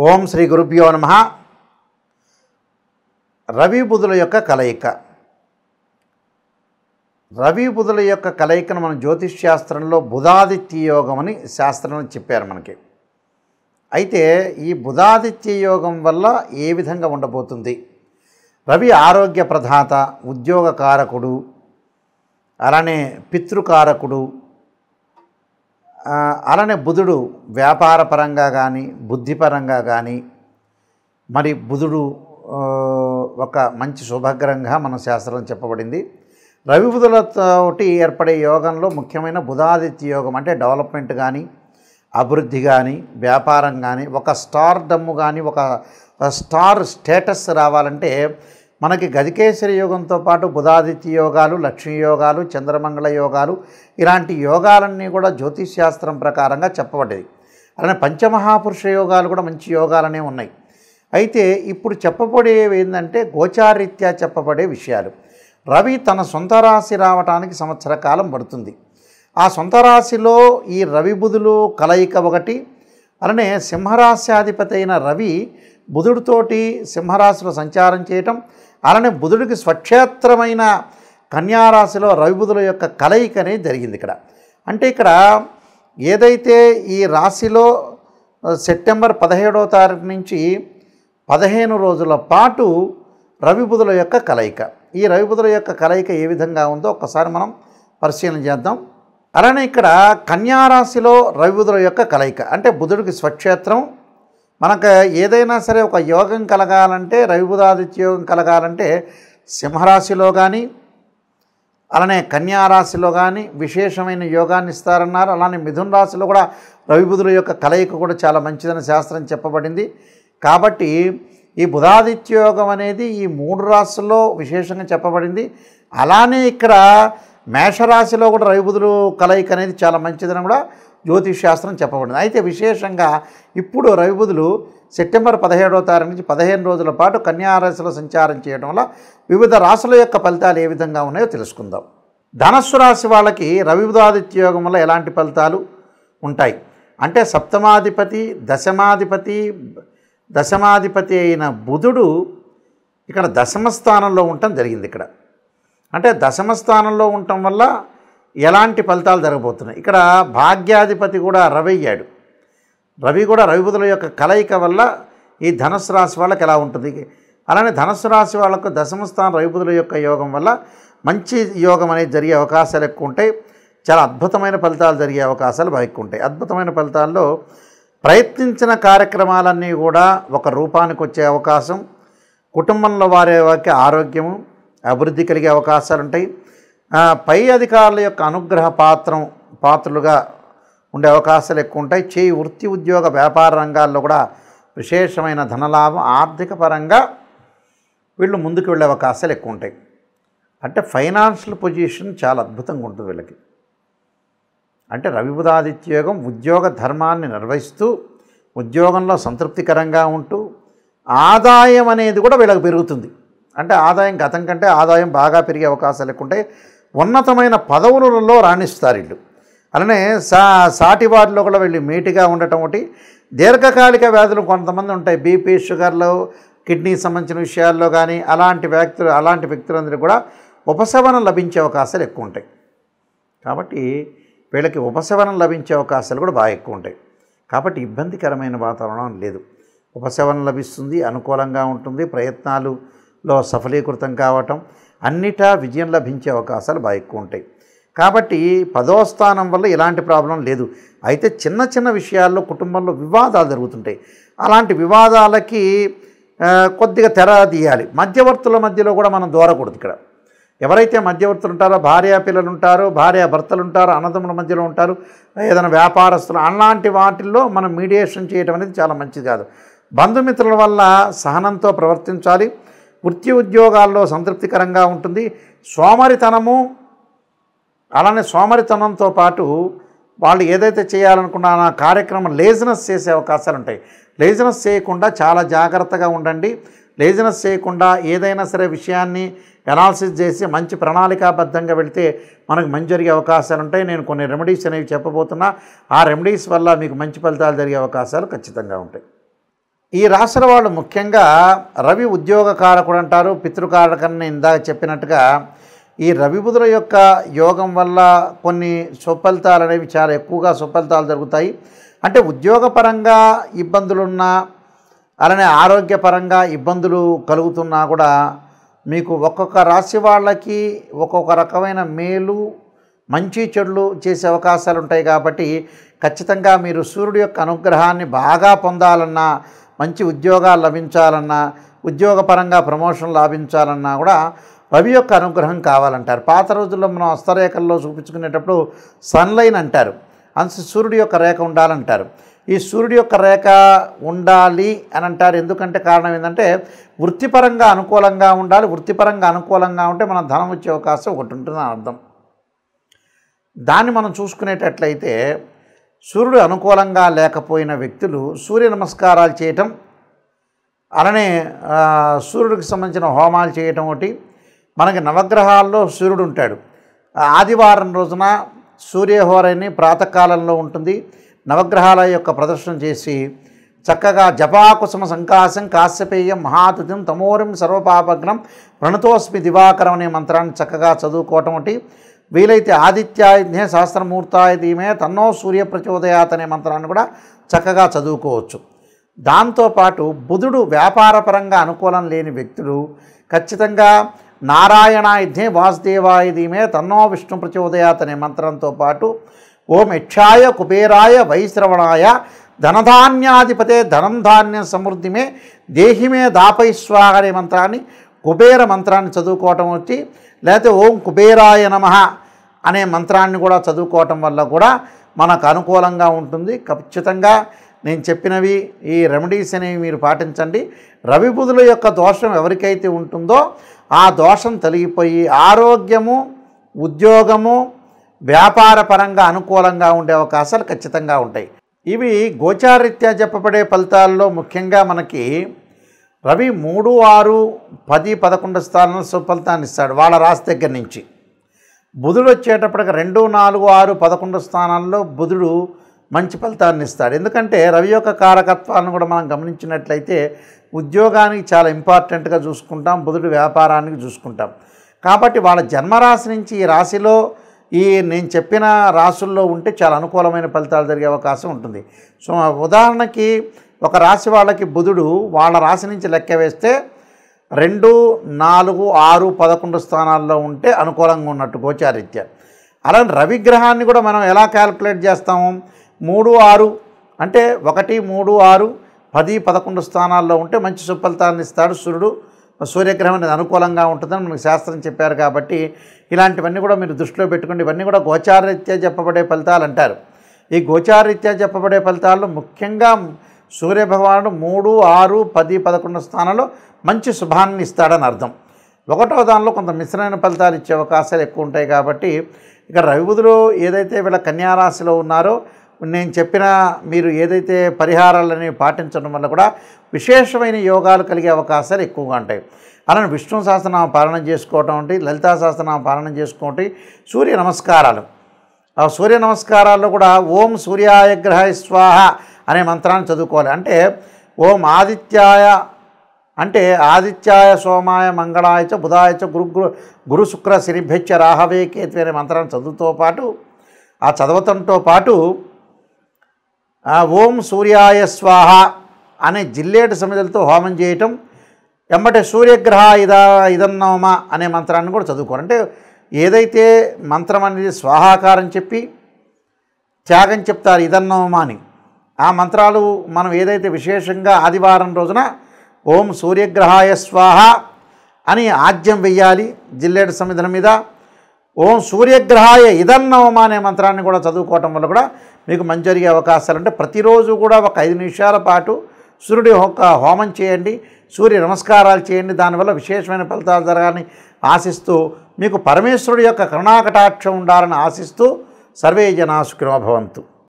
ఓం శ్రీ గురుభ్యో నమః. రవి బుధుల యొక్క కలయిక. రవి బుధుల యొక్క కలయికను మనం జ్యోతిష్ శాస్త్రంలో బుధాదిత్య యోగం అని శాస్త్రంలో చెప్పారు మనకి. అయితే ఈ బుధాదిత్య యోగం వల్ల ఏ విధంగా ఉండబోతుంది? రవి ఆరోగ్య ప్రదాత, ఉద్యోగకారకుడు, అలానే పితృకారకుడు, అలానే బుధుడు వ్యాపార పరంగా కానీ బుద్ధిపరంగా కానీ మరి బుధుడు ఒక మంచి శుభగ్రహంగా మన శాస్త్రం చెప్పబడింది. రవి బుధులతోటి ఏర్పడే యోగంలో ముఖ్యమైన బుధాదిత్య యోగం అంటే డెవలప్మెంట్ కానీ అభివృద్ధి కానీ వ్యాపారం కానీ ఒక స్టార్ డమ్ము కానీ ఒక స్టార్ స్టేటస్ రావాలంటే మనకి గజకేసరి యోగంతో పాటు బుధాదిత్య యోగాలు, లక్ష్మీ యోగాలు, చంద్రమంగళ యోగాలు ఇలాంటి యోగాలన్నీ కూడా జ్యోతిష్ శాస్త్రం ప్రకారంగా చెప్పబడ్డది. అలానే పంచమహాపురుష యోగాలు కూడా మంచి యోగాలనే ఉన్నాయి. అయితే ఇప్పుడు చెప్పబడేవి ఏంటంటే గోచారీత్యా చెప్పబడే విషయాలు. రవి తన సొంత రాశి రావడానికి సంవత్సర కాలం పడుతుంది. ఆ సొంత రాశిలో ఈ రవి బుధులు కలయిక ఒకటి. అలానే సింహరాశ్యాధిపతి అయిన రవి బుధుడితోటి సింహరాశిలో సంచారం చేయటం, అలానే బుధుడికి స్వక్షేత్రమైన కన్యారాశిలో రవి బుధుల యొక్క కలయిక అనేది జరిగింది ఇక్కడ. అంటే ఇక్కడ ఏదైతే ఈ రాశిలో సెప్టెంబర్ 17వ తారీఖు నుంచి 15 రోజుల పాటు రవి బుధుల యొక్క కలయిక. ఈ రవి బుధుల యొక్క కలయిక ఏ విధంగా ఉందో ఒక్కసారి మనం పరిశీలన చేద్దాం. అలానే ఇక్కడ కన్యారాశిలో రవి బుధుల యొక్క కలయిక అంటే బుధుడికి స్వక్షేత్రం. మనకు ఏదైనా సరే ఒక యోగం కలగాలంటే రవి బుధాదిత్య యోగం కలగాలంటే సింహరాశిలో కానీ అలానే కన్యారాశిలో కానీ విశేషమైన యోగాన్ని ఇస్తారన్నారు. అలానే మిథున రాశిలో కూడా రవి బుధుల యొక్క కలయిక కూడా చాలా మంచిదని శాస్త్రం చెప్పబడింది. కాబట్టి ఈ బుధాదిత్య యోగం అనేది ఈ 3 రాశుల్లో విశేషంగా చెప్పబడింది. అలానే ఇక్కడ మేషరాశిలో కూడా రవి బుధులు కలయిక అనేది చాలా మంచిదని కూడా జ్యోతిష్ శాస్త్రం చెప్పబడింది. అయితే విశేషంగా ఇప్పుడు రవి బుధులు సెప్టెంబర్ 17వ తారీఖు నుంచి 15 రోజుల పాటు కన్యారాశిలో సంచారం చేయడం వల్ల వివిధ రాశుల యొక్క ఫలితాలు ఏ విధంగా ఉన్నాయో తెలుసుకుందాం. ధనస్సు రాశి వాళ్ళకి రవి బుధాదిత్య యోగం వల్ల ఎలాంటి ఫలితాలు ఉంటాయి అంటే సప్తమాధిపతి దశమాధిపతి అయిన బుధుడు ఇక్కడ దశమ స్థానంలో ఉండటం జరిగింది. ఇక్కడ అంటే దశమ స్థానంలో ఉండటం వల్ల ఎలాంటి ఫలితాలు జరగబోతున్నాయి? ఇక్కడ భాగ్యాధిపతి కూడా రవి అయ్యాడు. రవి కూడా రవి బుధుల యొక్క కలయిక వల్ల ఈ ధనుస్సు రాశి వాళ్ళకి ఎలా ఉంటుంది? అలానే ధనుస్సు రాశి వాళ్ళకు దశమ స్థానం రవి బుధుల యొక్క యోగం వల్ల మంచి యోగం అనేది జరిగే అవకాశాలు ఎక్కువ ఉంటాయి. చాలా అద్భుతమైన ఫలితాలు జరిగే అవకాశాలు బాగా ఎక్కువ ఉంటాయి. అద్భుతమైన ఫలితాల్లో ప్రయత్నించిన కార్యక్రమాలన్నీ కూడా ఒక రూపానికి వచ్చే అవకాశం, కుటుంబంలో వారికి ఆరోగ్యము అభివృద్ధి కలిగే అవకాశాలు ఉంటాయి. పై అధికారుల యొక్క అనుగ్రహ పాత్రలుగా ఉండే అవకాశాలు ఎక్కువ ఉంటాయి. చేయి వృత్తి ఉద్యోగ వ్యాపార రంగాల్లో కూడా విశేషమైన ధనలాభం, ఆర్థిక పరంగా వీళ్ళు ముందుకు వెళ్ళే అవకాశాలు ఎక్కువ ఉంటాయి. అంటే ఫైనాన్షియల్ పొజిషన్ చాలా అద్భుతంగా ఉంటుంది వీళ్ళకి. అంటే రవి బుధాదిత్య యోగం ఉద్యోగ ధర్మాన్ని నిర్వహిస్తూ ఉద్యోగంలో సంతృప్తికరంగా ఉంటూ ఆదాయం అనేది కూడా వీళ్ళకి పెరుగుతుంది. అంటే ఆదాయం గతం కంటే ఆదాయం బాగా పెరిగే అవకాశాలు ఎక్కువ ఉంటాయి. ఉన్నతమైన పదవులలో రాణిస్తారు వీళ్ళు. అలానే సాటి వారిలో కూడా వీళ్ళు మీటిగా ఉండటం ఒకటి. దీర్ఘకాలిక వ్యాధులు కొంతమంది ఉంటాయి, బీపీ, షుగర్లు, కిడ్నీ సంబంధించిన విషయాల్లో కానీ అలాంటి వ్యక్తులందరికీ కూడా ఉపశమనం లభించే అవకాశాలు ఎక్కువ ఉంటాయి. కాబట్టి వీళ్ళకి ఉపశమనం లభించే అవకాశాలు కూడా బాగా ఎక్కువ ఉంటాయి. కాబట్టి ఇబ్బందికరమైన వాతావరణం లేదు. ఉపశమనం లభిస్తుంది, అనుకూలంగా ఉంటుంది, ప్రయత్నాలులో సఫలీకృతం కావటం, అన్నిటా విజయం లభించే అవకాశాలు బాగా ఎక్కువ ఉంటాయి. కాబట్టి 10వ స్థానం వల్ల ఎలాంటి ప్రాబ్లం లేదు. అయితే చిన్న చిన్న విషయాల్లో కుటుంబంలో వివాదాలు జరుగుతుంటాయి. అలాంటి వివాదాలకి కొద్దిగా తెర తీయాలి. మధ్యవర్తుల మధ్యలో కూడా మనం దూరకూడదు. ఇక్కడ ఎవరైతే మధ్యవర్తులు ఉంటారో భార్య పిల్లలు ఉంటారో, భార్య భర్తలు ఉంటారో, అన్నదమ్ముల మధ్యలో ఉంటారు, ఏదైనా వ్యాపారస్తులు, అలాంటి వాటిల్లో మనం మీడియేషన్ చేయడం అనేది చాలా మంచిది కాదు. బంధుమిత్రుల వల్ల సహనంతో ప్రవర్తించాలి. వృత్తి ఉద్యోగాల్లో సంతృప్తికరంగా ఉంటుంది. అలానే సోమరితనంతో పాటు వాళ్ళు ఏదైతే చేయాలనుకున్నా ఆ కార్యక్రమం లేజినెస్ చేసే అవకాశాలు ఉంటాయి. లేజినెస్ చేయకుండా చాలా జాగ్రత్తగా ఉండండి. లేజినెస్ చేయకుండా ఏదైనా సరే విషయాన్ని అనాలిసిస్ చేసి మంచి ప్రణాళికాబద్ధంగా వెళితే మనకు మంచి జరిగే అవకాశాలు ఉంటాయి. నేను కొన్ని రెమెడీస్ అనేవి చెప్పబోతున్నా. ఆ రెమెడీస్ వల్ల మీకు మంచి ఫలితాలు జరిగే అవకాశాలు ఖచ్చితంగా ఉంటాయి. ఈ రాశుల వాళ్ళు ముఖ్యంగా రవి ఉద్యోగకారకుడు అంటారు, పితృకారకని ఇందాక చెప్పినట్టుగా ఈ రవి బుధుల యొక్క యోగం వల్ల కొన్ని సుఫలితాలు అనేవి చాలా ఎక్కువగా సుఫలితాలు జరుగుతాయి. అంటే ఉద్యోగపరంగా ఇబ్బందులున్నా అలానే ఆరోగ్యపరంగా ఇబ్బందులు కలుగుతున్నా కూడా మీకు ఒక్కొక్క రాశి వాళ్ళకి ఒక్కొక్క రకమైన మేలు మంచి చెడులు చేసే అవకాశాలు ఉంటాయి. కాబట్టి ఖచ్చితంగా మీరు సూర్యుడి యొక్క అనుగ్రహాన్ని బాగా పొందాలన్నా, మంచి ఉద్యోగాలు లభించాలన్నా, ఉద్యోగపరంగా ప్రమోషన్ లాభించాలన్నా కూడా రవి యొక్క అనుగ్రహం కావాలంటారు. పాత రోజుల్లో మనం హస్తరేఖల్లో చూపించుకునేటప్పుడు సన్లైన్ అంటారు, సూర్యుడి యొక్క రేఖ ఉండాలంటారు. ఈ సూర్యుడి యొక్క రేఖ ఉండాలి అని అంటారు. ఎందుకంటే కారణం ఏంటంటే వృత్తిపరంగా అనుకూలంగా ఉండాలి. వృత్తిపరంగా అనుకూలంగా ఉంటే మన ధనం వచ్చే అవకాశం ఒకటి ఉంటుందని అర్థం. దాన్ని మనం చూసుకునేటట్లయితే సూర్యుడు అనుకూలంగా లేకపోయిన వ్యక్తులు సూర్య నమస్కారాలు చేయటం, అలానే సూర్యుడికి సంబంధించిన హోమాలు చేయటం ఒకటి. మనకి నవగ్రహాల్లో సూర్యుడు ఉంటాడు. ఆదివారం రోజున సూర్యహోరని ప్రాతకాలంలో ఉంటుంది. నవగ్రహాల యొక్క ప్రదర్శన చేసి చక్కగా జపాకుసుమ సంకాశం కాశ్యపేయం మహాతుతిం తమోరిం సర్వపాపగ్నం ప్రణతోస్మి దివాకరం అనే మంత్రాన్ని చక్కగా చదువుకోవటం ఒకటి. వీలైతే ఆదిత్యాయుధ్నే సహస్రమూర్తాయ ధీమే తన్నో సూర్య ప్రచోదయాత్ అనే మంత్రాన్ని కూడా చక్కగా చదువుకోవచ్చు. దాంతోపాటు బుధుడు వ్యాపారపరంగా అనుకూలం లేని వ్యక్తులు ఖచ్చితంగా నారాయణాయుధ్నే వాసుదేవాయ ధీమే తన్నో విష్ణు ప్రచోదయాత్ అనే మంత్రంతో పాటు ఓం యక్షాయ కుబేరాయ వైశ్రవణాయ ధనధాన్యాధిపతే ధనం ధాన్య సమృద్ధిమే దేహిమే దాపై స్వాహ అనే మంత్రాన్ని కుబేర మంత్రాన్ని చదువుకోవటం వచ్చి, లేకపోతే ఓం కుబేరాయ నమః అనే మంత్రాన్ని కూడా చదువుకోవటం వల్ల కూడా మనకు అనుకూలంగా ఉంటుంది. ఖచ్చితంగా నేను చెప్పినవి ఈ రెమెడీస్ అనేవి మీరు పాటించండి. రవి బుధుల యొక్క దోషం ఎవరికైతే ఉంటుందో ఆ దోషం తొలగిపోయి ఆరోగ్యము, ఉద్యోగము, వ్యాపార పరంగా అనుకూలంగా ఉండే అవకాశాలు ఖచ్చితంగా ఉంటాయి. ఇవి గోచారరీత్యా చెప్పబడే ఫలితాల్లో ముఖ్యంగా మనకి రవి 3, 6, 10, 11 స్థానాల్లో సుఫలితాన్ని ఇస్తాడు వాళ్ళ రాశి దగ్గర నుంచి. బుధుడు వచ్చేటప్పటికి 2, 4, 6, 11 స్థానాల్లో బుధుడు మంచి ఫలితాన్ని ఇస్తాడు. ఎందుకంటే రవి యొక్క కారకత్వాలను కూడా మనం గమనించినట్లయితే ఉద్యోగానికి చాలా ఇంపార్టెంట్గా చూసుకుంటాం, బుధుడు వ్యాపారానికి చూసుకుంటాం. కాబట్టి వాళ్ళ జన్మరాశి నుంచి ఈ రాశిలో నేను చెప్పిన రాశుల్లో ఉంటే చాలా అనుకూలమైన ఫలితాలు జరిగే అవకాశం ఉంటుంది. సో ఉదాహరణకి ఒక రాశి వాళ్ళకి బుధుడు వాళ్ళ రాశి నుంచి లెక్క వేస్తే 2, 4, 6, 11 స్థానాల్లో ఉంటే అనుకూలంగా ఉన్నట్టు గోచారీత్యా. అలానే రవిగ్రహాన్ని కూడా మనం ఎలా క్యాలిక్యులేట్ చేస్తాము? 3, 6 అంటే 1, 3, 6, 10, 11 స్థానాల్లో ఉంటే మంచి సుఫలితాన్ని ఇస్తాడు సూర్యుడు. సూర్యగ్రహం అనేది అనుకూలంగా ఉంటుందని మనకు శాస్త్రం చెప్పారు. కాబట్టి ఇలాంటివన్నీ కూడా మీరు దృష్టిలో పెట్టుకోండి. ఇవన్నీ కూడా గోచారరీత్యా చెప్పబడే ఫలితాలు అంటారు. ఈ గోచారరీత్యా చెప్పబడే ఫలితాల్లో ముఖ్యంగా సూర్యభగవానుడు 3, 6, 10, 11 స్థానాల్లో మంచి శుభాన్ని ఇస్తాడని అర్థం. 1వ దానిలో కొంత మిశ్రమైన ఫలితాలు ఇచ్చే అవకాశాలు ఎక్కువ ఉంటాయి. కాబట్టి ఇక రవి బుధులు ఏదైతే వీళ్ళ కన్యారాశిలో ఉన్నారో నేను చెప్పిన మీరు ఏదైతే పరిహారాలని పాటించడం వల్ల కూడా విశేషమైన యోగాలు కలిగే అవకాశాలు ఎక్కువగా ఉంటాయి. అలానే విష్ణు సహస్రనామ పాలన చేసుకోవటం అంటే, లలితా సహస్రనామ పాలన చేసుకోవటం, సూర్య నమస్కారాలు. ఆ సూర్య నమస్కారాల్లో కూడా ఓం సూర్యాయ గ్రహాయ స్వాహ అనే మంత్రాన్ని చదువుకోవాలి. అంటే ఓం ఆదిత్యాయ అంటే ఆదిత్యాయ సోమాయ మంగళాయ చ బుధాయ చ గురు శుక్ర శనిభ్యచ్చ రాహవే కేతు అనే మంత్రాన్ని చదువుతో పాటు చదవటంతో పాటు ఓం సూర్యాయ స్వాహ అనే జిల్లేడు సమిధలతో హోమం చేయటం, ఎమ్మటే సూర్యగ్రహ ఇదన్నోమ అనే మంత్రాన్ని కూడా చదువుకోవాలి. అంటే ఏదైతే మంత్రం అనేది స్వాహాకారం చెప్పి త్యాగం చెప్తారు ఇదన్నోమ అని, ఆ మంత్రాలు మనం ఏదైతే విశేషంగా ఆదివారం రోజున ఓం సూర్యగ్రహాయ స్వాహ అని ఆజ్యం వెయ్యాలి జిల్లేడు సమిధల మీద. ఓం సూర్యగ్రహాయ ఇదన్నోమ అనే మంత్రాన్ని కూడా చదువుకోవటం వల్ల కూడా మీకు మంచి జరిగే అవకాశాలు. అంటే ప్రతిరోజు కూడా ఒక 5 నిమిషాల పాటు సూర్యుడి యొక్క హోమం చేయండి, సూర్య నమస్కారాలు చేయండి. దానివల్ల విశేషమైన ఫలితాలు జరగాలని ఆశిస్తూ, మీకు పరమేశ్వరుడి యొక్క కరుణాకటాక్షం ఉండాలని ఆశిస్తూ సర్వే జనా సుఖినో భవంతు.